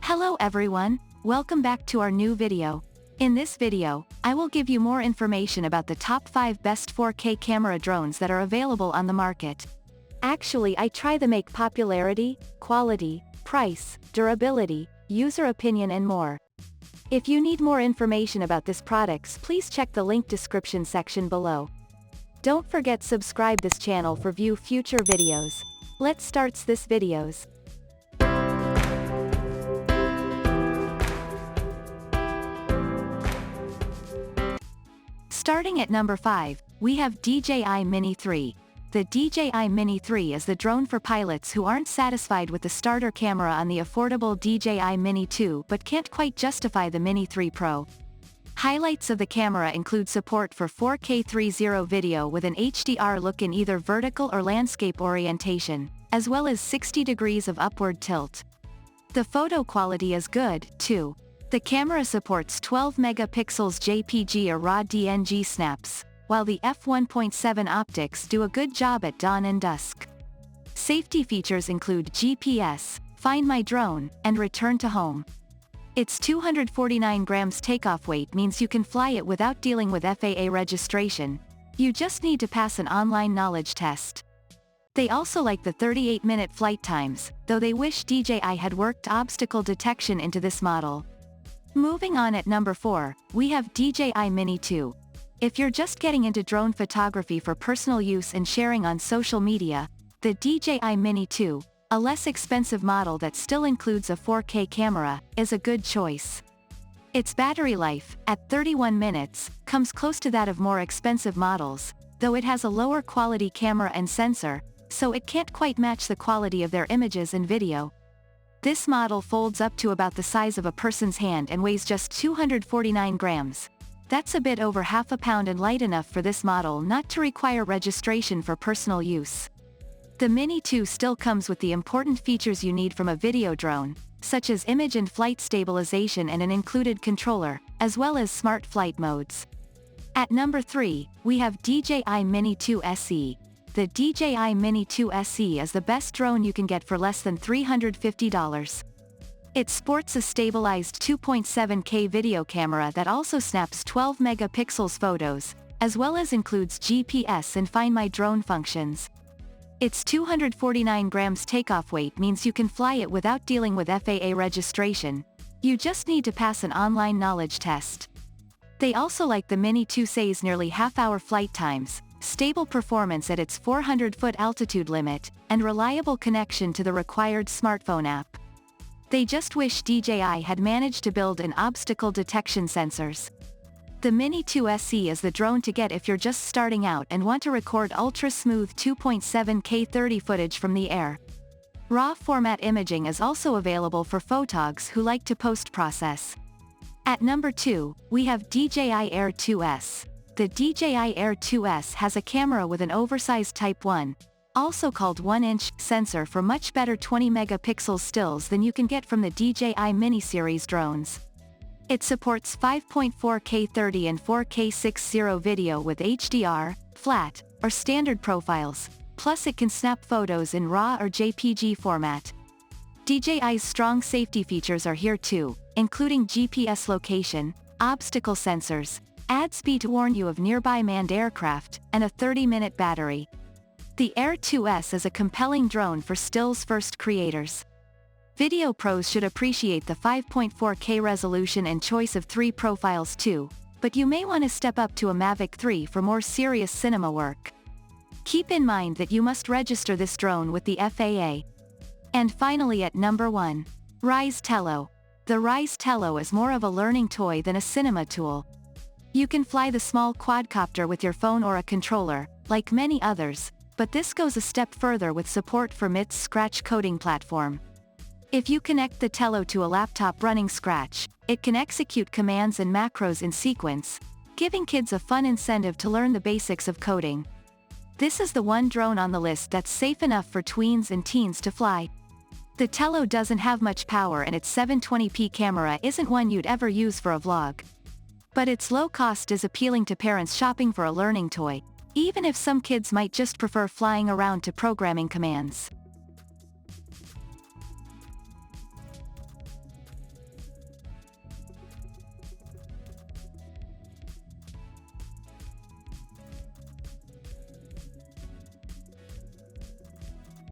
Hello everyone, welcome back to our new video. In this video, I will give you more information about the top 5 best 4K camera drones that are available on the market. Actually, I try to make popularity, quality, price, durability, user opinion and more. If you need more information about these products, please check the link description section below. Don't forget subscribe this channel for view future videos. Let's start this videos. Starting at number 5, we have DJI Mini 3. The DJI Mini 3 is the drone for pilots who aren't satisfied with the starter camera on the affordable DJI Mini 2 but can't quite justify the Mini 3 Pro. Highlights of the camera include support for 4K 30 video with an HDR look in either vertical or landscape orientation, as well as 60 degrees of upward tilt. The photo quality is good, too. The camera supports 12 megapixels JPG or RAW DNG snaps, while the f1.7 optics do a good job at dawn and dusk. Safety features include GPS, Find My Drone, and Return to Home. Its 249 grams takeoff weight means you can fly it without dealing with FAA registration. You just need to pass an online knowledge test. They also like the 38-minute flight times, though they wish DJI had worked obstacle detection into this model. Moving on at number 4, we have DJI Mini 2. If you're just getting into drone photography for personal use and sharing on social media, the DJI Mini 2, a less expensive model that still includes a 4K camera, is a good choice. Its battery life, at 31 minutes, comes close to that of more expensive models, though it has a lower quality camera and sensor, so it can't quite match the quality of their images and video. This model folds up to about the size of a person's hand and weighs just 249 grams. That's a bit over half a pound and light enough for this model not to require registration for personal use. The Mini 2 still comes with the important features you need from a video drone, such as image and flight stabilization and an included controller, as well as smart flight modes. At number 3, we have DJI Mini 2 SE. The DJI Mini 2 SE is the best drone you can get for less than $350. It sports a stabilized 2.7K video camera that also snaps 12 megapixels photos, as well as includes GPS and Find My Drone functions. Its 249 grams takeoff weight means you can fly it without dealing with FAA registration. You just need to pass an online knowledge test. They also like the Mini 2 SE's nearly half-hour flight times, stable performance at its 400-foot altitude limit, and reliable connection to the required smartphone app. They just wish DJI had managed to build in obstacle detection sensors. The Mini 2 SE is the drone to get if you're just starting out and want to record ultra-smooth 2.7K 30 footage from the air. RAW format imaging is also available for photogs who like to post-process. At number 2, we have DJI Air 2S. The DJI Air 2S has a camera with an oversized Type 1, also called 1-inch, sensor for much better 20 megapixel stills than you can get from the DJI Mini series drones. It supports 5.4K 30 and 4K 60 video with HDR, flat, or standard profiles, plus it can snap photos in RAW or JPG format. DJI's strong safety features are here too, including GPS location, obstacle sensors, add speed to warn you of nearby manned aircraft, and a 30-minute battery. The Air 2S is a compelling drone for stills-first creators. Video pros should appreciate the 5.4K resolution and choice of 3 profiles too, but you may want to step up to a Mavic 3 for more serious cinema work. Keep in mind that you must register this drone with the FAA. And finally at number 1. RiseTello. The RiseTello is more of a learning toy than a cinema tool. You can fly the small quadcopter with your phone or a controller, like many others, but this goes a step further with support for MIT's Scratch coding platform. If you connect the Tello to a laptop running Scratch, it can execute commands and macros in sequence, giving kids a fun incentive to learn the basics of coding. This is the one drone on the list that's safe enough for tweens and teens to fly. The Tello doesn't have much power and its 720p camera isn't one you'd ever use for a vlog. But its low cost is appealing to parents shopping for a learning toy, even if some kids might just prefer flying around to programming commands.